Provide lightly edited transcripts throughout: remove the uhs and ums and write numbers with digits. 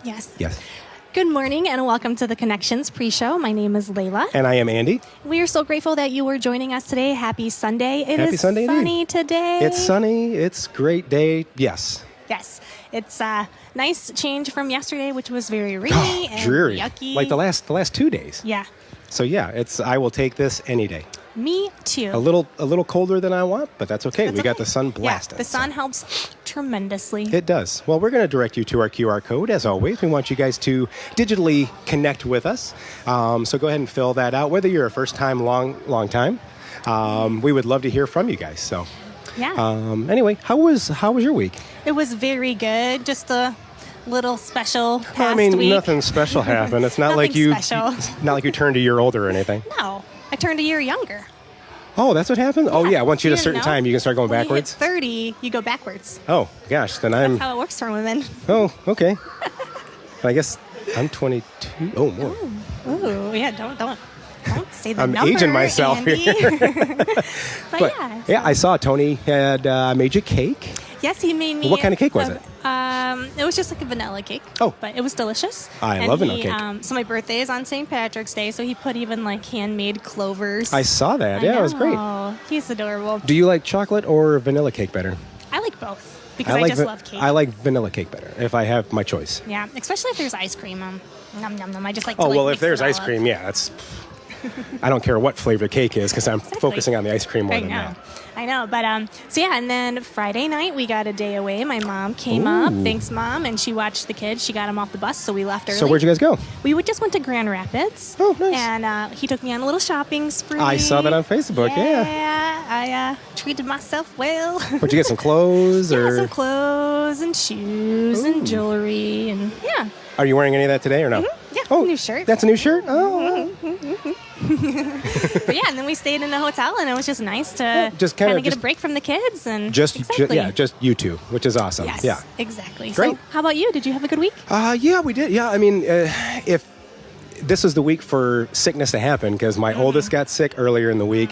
Yes. Yes. Good morning and welcome to the Connections pre-show. My name is Layla. And I am Andy. We are so grateful that you were joining us today. Happy Sunday. It Happy is Sunday sunny today. It's sunny. It's a great day. Yes. Yes. It's a nice change from yesterday, which was very rainy and dreary. yucky. Like the last 2 days. Yeah. So yeah, I will take this any day. Me too. A little colder than I want, but that's okay. That's We got okay. the sun blasting. Yeah, the sun helps tremendously. It does. Well, we're going to direct you to our QR code. As always, we want you guys to digitally connect with us. So go ahead and fill that out. Whether you're a first time, long time, we would love to hear from you guys. So, Yeah. anyway, how was your week? It was very good. Just a little special past week. Nothing special happened. It's not like you, special. not like you turned a year older or anything. No, I turned a year younger. Oh, that's what happened? Oh, yeah. Once you hit a certain time, you can start going when backwards? You hit 30, you go backwards. Oh, gosh. Then That's how it works for women. Oh, okay. I guess I'm 22. Oh, more. Ooh, yeah, don't say the I'm number, aging myself Andy. here. but yeah, I saw Tony had made you cake. Yes, he made me. What kind of cake was it? It was just like a vanilla cake. Oh. But it was delicious. I love vanilla cake. So my birthday is on St. Patrick's Day, so he put even like handmade clovers. I saw that. Yeah, it was great. Oh, he's adorable. Do you like chocolate or vanilla cake better? I like both because I just love cake. I like vanilla cake better if I have my choice. Yeah, especially if there's ice cream. Nom nom nom. I just like to Oh, well, mix if there's it all ice up. cream, yeah, that's... I don't care what flavor the cake is because I'm focusing on the ice cream more than that. I know, but so yeah, and then Friday night we got a day away. My mom came up, thanks Mom, and she watched the kids. She got them off the bus, so we left early. So where'd you guys go? We just went to Grand Rapids. Oh, nice. And he took me on a little shopping spree. I saw that on Facebook, yeah. I treated myself well. Would you get some clothes or? Yeah, some clothes and shoes and jewelry and yeah. Are you wearing any of that today or no? Mm-hmm. Yeah, Oh, new shirt. That's a new shirt? Oh. But yeah, and then we stayed in a hotel, and it was just nice to just kind kinda of get a just- break from the kids and Just you two, which is awesome. Yes, Yeah. exactly. Great. So, how about you? Did you have a good week? Yeah, we did. Yeah, I mean, if this is the week for sickness to happen, because my oldest got sick earlier in the week.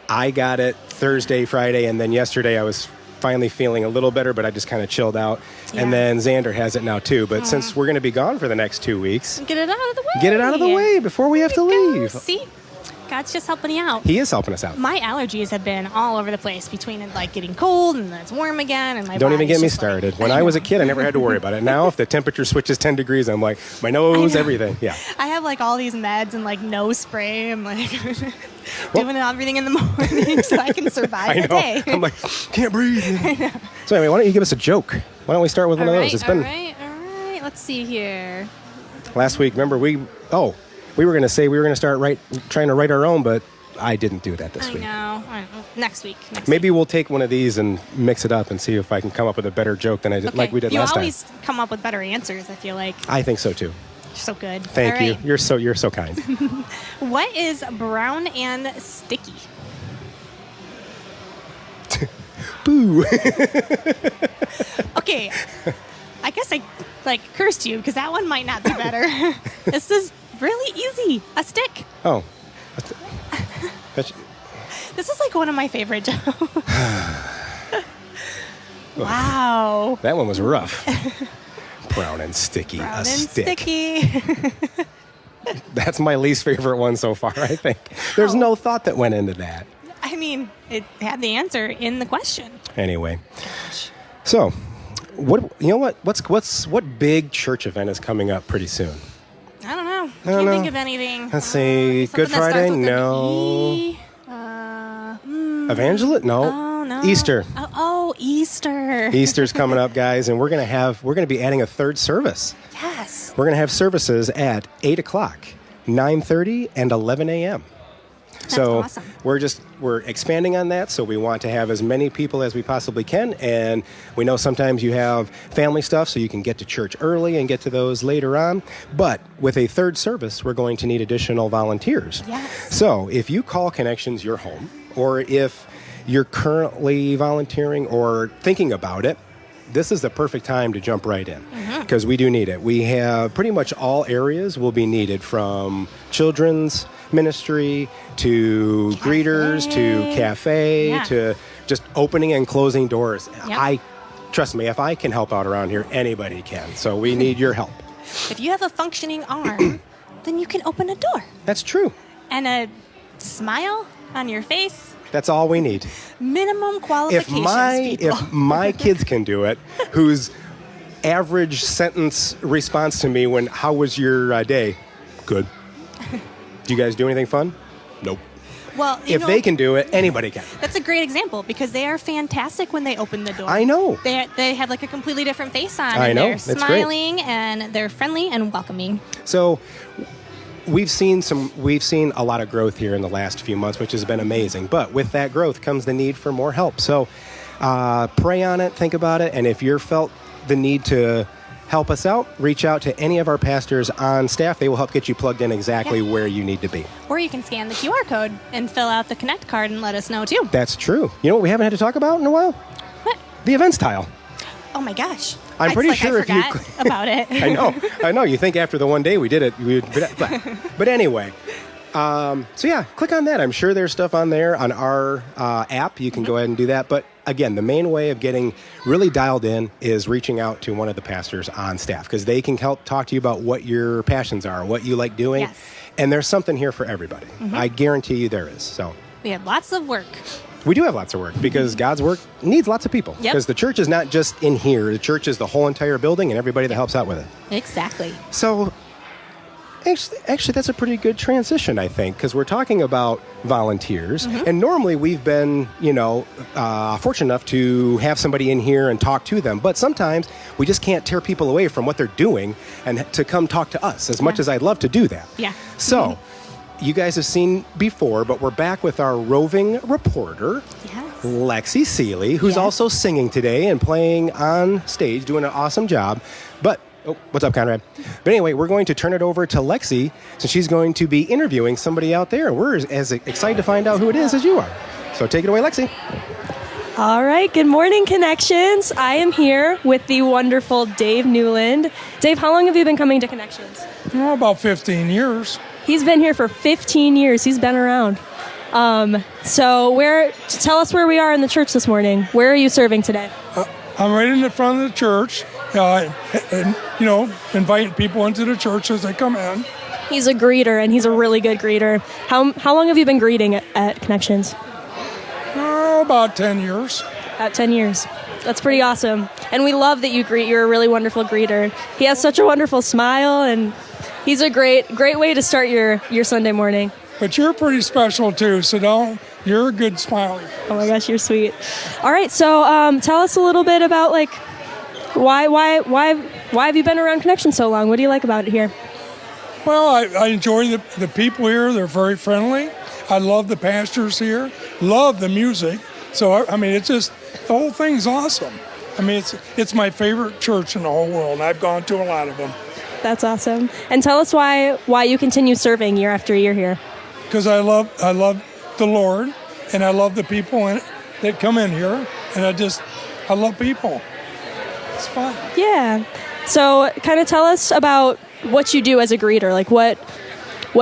I got it Thursday, Friday, and then yesterday I was finally feeling a little better, but I just kind of chilled out. Yeah. And then Xander has it now too. But since we're going to be gone for the next 2 weeks, Get it out of the way. get it out of the way before we have to There we go. leave. See, God's just helping you out. He is helping us out. My allergies have been all over the place between it like getting cold and then it's warm again, and my Don't even body's get me just like- started. When I was a kid, I never had to worry about it. Now, if the temperature switches 10 degrees, I'm like, my nose, know. everything. Yeah. I have like all these meds and like nose spray. I'm like doing everything in the morning so I can survive I the know. day. I'm like, can't breathe. So anyway, why don't you give us a joke? Why don't we start with one of those? It's been all right. Let's see here. last week. Remember, we were going to say we were going to start trying to write our own, but I didn't do that this I week. know. Next week. Maybe we'll take one of these and mix it up and see if I can come up with a better joke than I did, like we did last time. You always come up with better answers, I feel like. I think so too. You're so good. Thank All you. right. You're so kind. What is brown and sticky? Boo. Okay. I guess I cursed you because that one might not be better. This is really easy. A stick. Oh. That's- This is like one of my favorite jokes. Wow. that one was rough. Brown and sticky. Brown a and stick. sticky. That's my least favorite one so far, I think. There's no thought that went into that. I mean, it had the answer in the question. Anyway. So, what big church event is coming up pretty soon? I don't know. I don't Can't know. think of anything. Let's see. Something Good that starts Friday? with an No. E. Evangelist? No. Oh no. Easter. Oh, Easter. Easter's coming up, guys, and we're gonna be adding a third service. Yes. We're gonna have services at 8 o'clock, 9:30, and 11 a.m. So awesome. we're expanding on that. So we want to have as many people as we possibly can, and we know sometimes you have family stuff, so you can get to church early and get to those later on. But with a third service, we're going to need additional volunteers. Yes. So if you call Connections your home, or if you're currently volunteering or thinking about it, this is the perfect time to jump right in because we do need it. We have pretty much all areas will be needed, from children's ministry to greeters to cafe to just opening and closing doors. Yep. Trust me, if I can help out around here, anybody can. So we need your help. if you have a functioning arm, then you can open a door. That's true. And a smile on your face. That's all we need. Minimum qualifications, people. If my kids can do it, whose average sentence response to me when, how was your day? Good. Do you guys do anything fun? Nope. Well, if they can do it, anybody can. That's a great example because they are fantastic when they open the door. I know. They have like a completely different face on. I know. They're That's smiling great. and they're friendly and welcoming. So we've seen a lot of growth here in the last few months, which has been amazing. But with that growth comes the need for more help. So pray on it, think about it, and if you're felt the need to help us out, reach out to any of our pastors on staff. They will help get you plugged in exactly where you need to be. Or you can scan the QR code and fill out the Connect card and let us know too. That's true. You know what we haven't had to talk about in a while? What? The events tile. Oh my gosh. I'm pretty sure I forgot about it. I know. You think after the one day we did it, but anyway. So yeah, click on that. I'm sure there's stuff on there on our app. You can go ahead and do that. But again, the main way of getting really dialed in is reaching out to one of the pastors on staff because they can help talk to you about what your passions are, what you like doing. Yes. And there's something here for everybody. I guarantee you there is. So We have lots of work. we do have lots of work because God's work needs lots of people. Yep. Because the church is not just in here. The church is the whole entire building and everybody that helps out with it. Exactly. So actually, that's a pretty good transition, I think, because we're talking about volunteers. And normally we've been, fortunate enough to have somebody in here and talk to them. But sometimes we just can't tear people away from what they're doing and to come talk to us as much as I'd love to do that. Yeah. So you guys have seen before, but we're back with our roving reporter, Yes. Lexy Seeley, who's Yes. also singing today and playing on stage, doing an awesome job. But what's up, Conrad? But anyway, we're going to turn it over to Lexy, since she's going to be interviewing somebody out there. We're as excited to find out who it is as you are. So take it away, Lexy. All right, good morning, Connections. I am here with the wonderful Dave Newland. Dave, how long have you been coming to Connections? About 15 years. He's been here for 15 years. He's been around. Tell us where we are in the church this morning. Where are you serving today? I'm right in the front of the church, inviting people into the church as they come in. He's a greeter, and he's a really good greeter. How long have you been greeting at Connections? About 10 years. About 10 years. That's pretty awesome. And we love that you greet. You're a really wonderful greeter. He has such a wonderful smile, and he's a great way to start your Sunday morning. But you're pretty special too, so you're a good smiley. Oh my gosh, you're sweet. All right, so tell us a little bit about why have you been around Connection so long? What do you like about it here? Well, I enjoy the people here. They're very friendly. I love the pastors here. Love the music. So it's just the whole thing's awesome. It's my favorite church in the whole world. And I've gone to a lot of them. That's awesome. And tell us why you continue serving year after year here. Because I love the Lord, and I love the people that come in here, and I love people. It's fun. Yeah. So kind of tell us about what you do as a greeter. Like what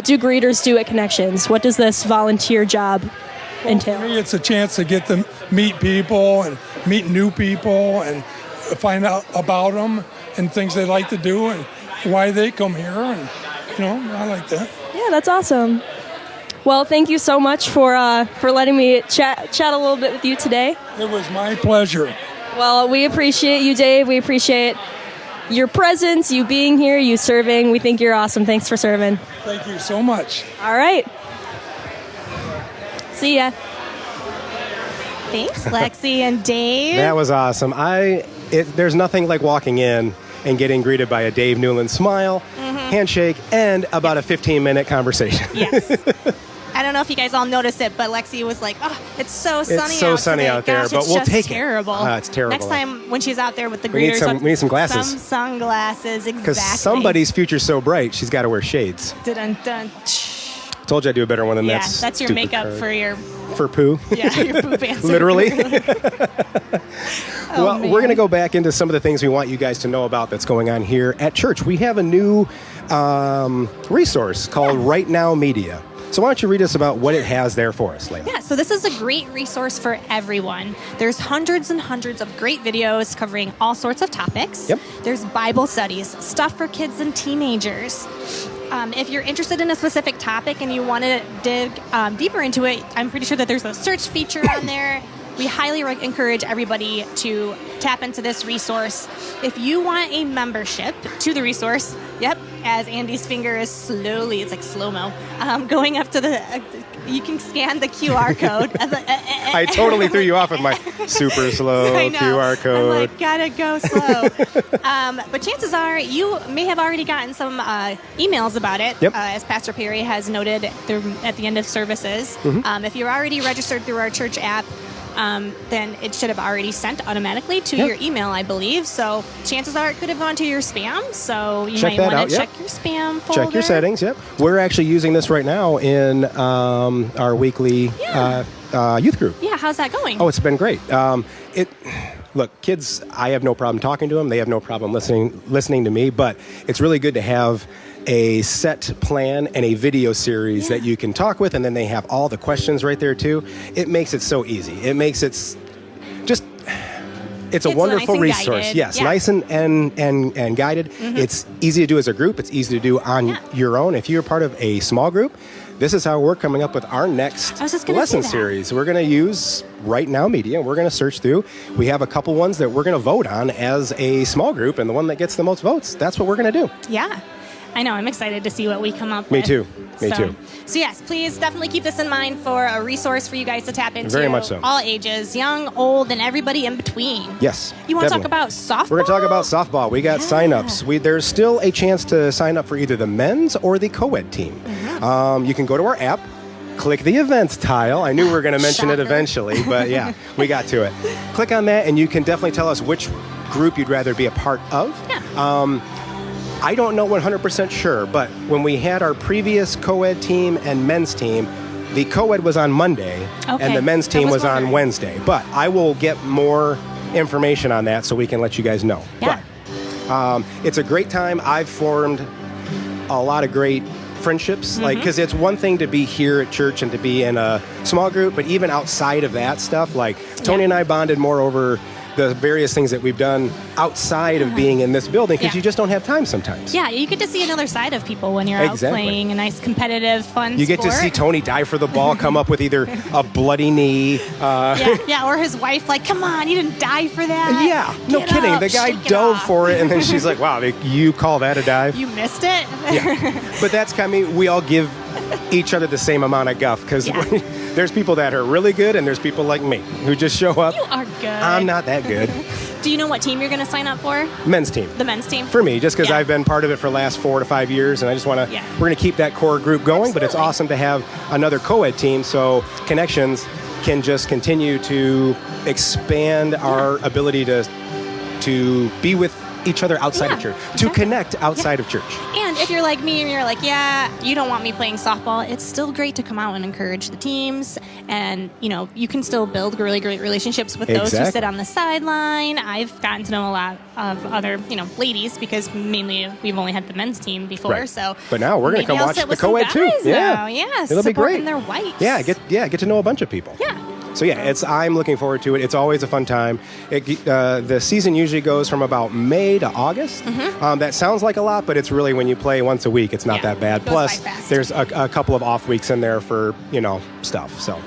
do greeters do at Connections? What does this volunteer job entail? For me, it's a chance to get to meet people and meet new people and find out about them and things they like to do and why they come here. And, I like that. Yeah, that's awesome. Well, thank you so much for letting me chat a little bit with you today. It was my pleasure. Well, we appreciate you, Dave. We appreciate your presence, you being here, you serving. We think you're awesome. Thanks for serving. Thank you so much. All right. See ya. Thanks, Lexy and Dave. That was awesome. There's nothing like walking in and getting greeted by a Dave Newland smile, handshake, and about a 15-minute conversation. Yes. I don't know if you guys all noticed it, but Lexy was like, "Oh, it's so sunny out It's so sunny today. out there, Gosh, but it's we'll just take terrible. it. It's terrible. Next time when she's out there with the We need greeters, we need some glasses. Some sunglasses, exactly. Because somebody's future's so bright, she's got to wear shades. Dun-dun-dun. Told you I'd do a better one than Yeah, that. that's your stupid makeup card. for your For poo. your poop answer. Literally. Oh, Well, man. we're going to go back into some of the things we want you guys to know about that's going on here at church. We have a new resource called Right Now Media. So why don't you read us about what it has there for us, Layla? Yeah, So this is a great resource for everyone. There's hundreds and hundreds of great videos covering all sorts of topics. Yep. There's Bible studies, stuff for kids and teenagers. If you're interested in a specific topic and you want to dig deeper into it, I'm pretty sure that there's a search feature on there. We highly encourage everybody to tap into this resource. If you want a membership to the resource, yep, as Andy's finger is slowly, it's like slow-mo, going up to the, you can scan the QR code. I totally threw you off with my super slow I know. QR code. I'm like, gotta go slow. But chances are you may have already gotten some emails about it, Yep. as Pastor Perry has noted at the end of services. If you're already registered through our church app, then it should have already sent automatically to your email, I believe. So chances are it could have gone to your spam. So you Check might that want out, to yep. check your spam folder. Check your settings, yep. We're actually using this right now in our weekly youth group. Yeah, how's that going? Oh, it's been great. Look, kids, I have no problem talking to them. They have no problem listening to me. But it's really good to have a set plan and a video series that you can talk with, and then they have all the questions right there too. It makes it so easy. It makes it just. It's a wonderful nice and resource. guided. Yes, Yeah. nice and guided. It's easy to do as a group. It's easy to do on your own. If you're part of a small group, this is how we're coming up with our next I was just gonna lesson say that. series. We're going to use Right Now Media. We're going to search through. We have a couple ones that we're going to vote on as a small group, and the one that gets the most votes, that's what we're going to do. Yeah. I know. I'm excited to see what we come up Me with. too. Me too. So yes, please definitely keep this in mind for a resource for you guys to tap into. Very much so. All ages, young, old, and everybody in between. Yes. You want to talk definitely. about softball? We're going to talk about softball. We got sign-ups. There's still a chance to sign up for either the men's or the co-ed team. You can go to our app, click the events tile. I knew we were going to mention it Shocker. eventually, but yeah, we got to it. Click on that, and you can definitely tell us which group you'd rather be a part of. Yeah. I don't know 100% sure, but when we had our previous co-ed team and men's team, the co-ed was on Monday, Okay. and the men's I team was was on wondering. Wednesday. But I will get more information on that so we can let you guys know. Yeah. But it's a great time. I've formed a lot of great friendships, because it's one thing to be here at church and to be in a small group, but even outside of that stuff, like Tony and I bonded more over the various things that we've done outside of being in this building, because you just don't have time sometimes. Yeah, you get to see another side of people when you're Exactly. out playing a nice competitive, fun You get to sport. see Tony dive for the ball, come up with either a bloody knee. Yeah, or his wife, like, come on, you didn't die for that. Yeah, no Get kidding. up, The guy shake it dove off. for it, and then she's like, wow, you call that a dive? You missed it? Yeah. But that's kind of, we all give each other the same amount of guff, because Yeah. there's people that are really good, and there's people like me who just show up. You are good. I'm not that good. Do you know what team you're going to sign up for? Men's team. The men's team? For me, just because Yeah. I've been part of it for the last 4 to 5 years, and I just want to, Yeah. we're going to keep that core group going, but it's Absolutely. awesome to have another co-ed team, so Connections can just continue to expand our ability to be with each other outside of Yeah, church, exactly. to connect outside of church. And if you're like me and you're like, yeah, you don't want me playing softball, it's still great to come out and encourage the teams. And, you can still build really great relationships with those who Exactly. sit on the sideline. I've gotten to know a lot of other, ladies, because mainly we've only had the men's team before. Right. So, But now we're going to maybe come I'll watch sit the with some co-ed too. guys now. Yeah, It'll be great. supporting their wives. Yeah, get to know a bunch of people. Yeah. So yeah, I'm looking forward to it. It's always a fun time. The season usually goes from about May to August. That sounds like a lot, but it's really, when you play once a week, it's not Yeah, that bad. it goes Plus, by fast. there's a couple of off weeks in there for stuff. So,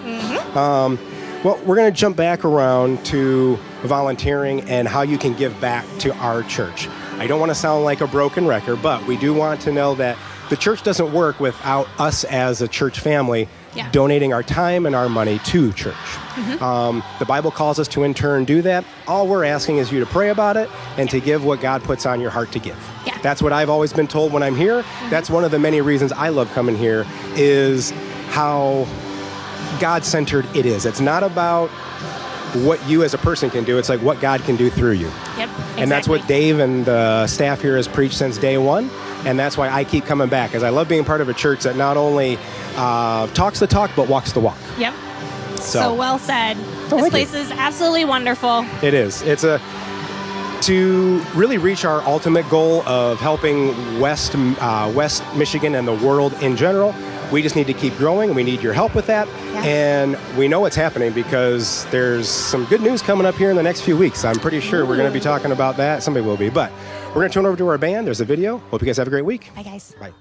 well, we're going to jump back around to volunteering and how you can give back to our church. I don't want to sound like a broken record, but we do want to know that the church doesn't work without us as a church family Yeah. donating our time and our money to church. The Bible calls us to in turn do that. All we're asking is you to pray about it and to give what God puts on your heart to give. Yeah. That's what I've always been told when I'm here. That's one of the many reasons I love coming here, is how God-centered it is. It's not about what you as a person can do. It's like what God can do through you. Yep. And that's what exactly. Dave and the staff here has preached since day one. And that's why I keep coming back, because I love being part of a church that not only talks the talk, but walks the walk. Yep. So- So well said. Oh, This thank place is absolutely wonderful. It is. It's to really reach our ultimate goal of helping West Michigan and the world in general. We just need to keep growing, and we need your help with that. Yeah. And we know what's happening because there's some good news coming up here in the next few weeks. I'm pretty sure we're going to be talking about that. Somebody will be. But we're going to turn over to our band. There's a video. Hope you guys have a great week. Bye, guys. Bye.